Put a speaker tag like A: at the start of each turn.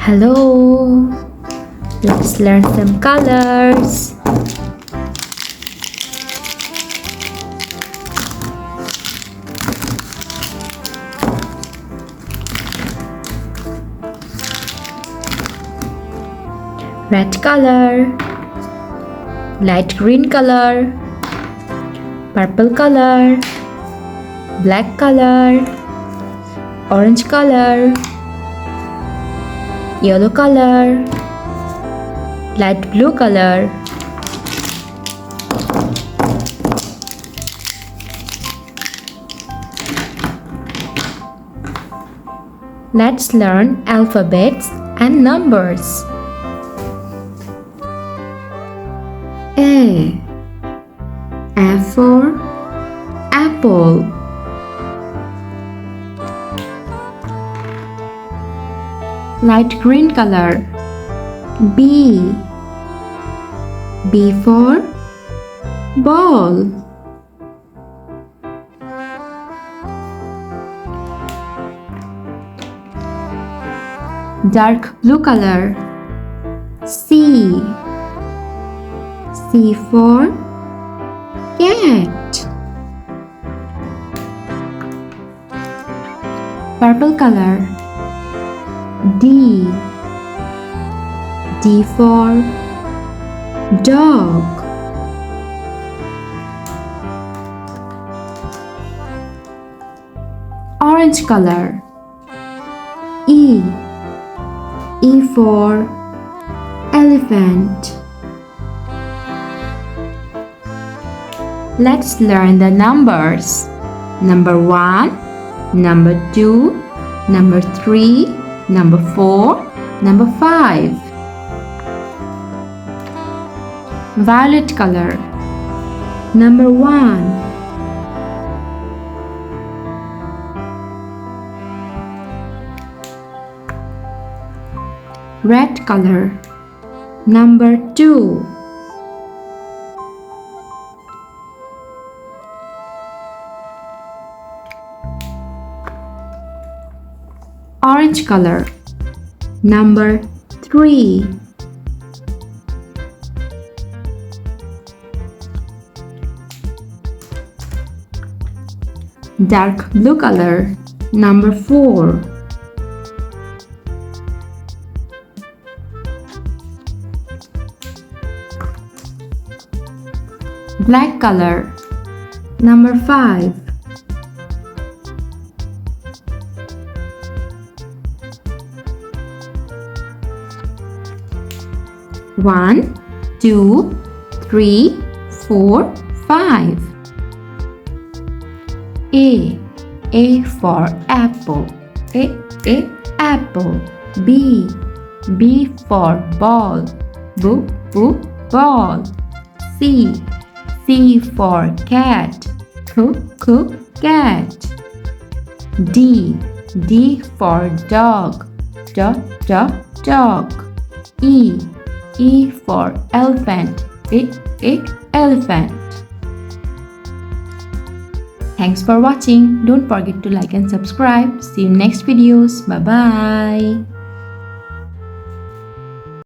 A: Hello, let's learn some colors. Red color, light green color, purple color, black color, orange color, yellow color, light blue color. Let's learn alphabets and numbers. A for apple. Light green color. B for ball. Dark blue color. C for cat. Purple color. D for dog. Orange color. E for elephant. Let's learn the numbers. Number 1, number 2, number 3, number 4, number 5. Violet color. Number 1. Red color. Number 2. Orange color. Number 3. Dark blue color. Number 4. Black color. Number 5. One, 2, 3, 4, 5. A for apple. A apple. B for ball. B ball. C for cat. Cat. D for dog. Dog. E for elephant. Elephant. Thanks for watching. Don't forget to like and subscribe. See you next videos. Bye bye.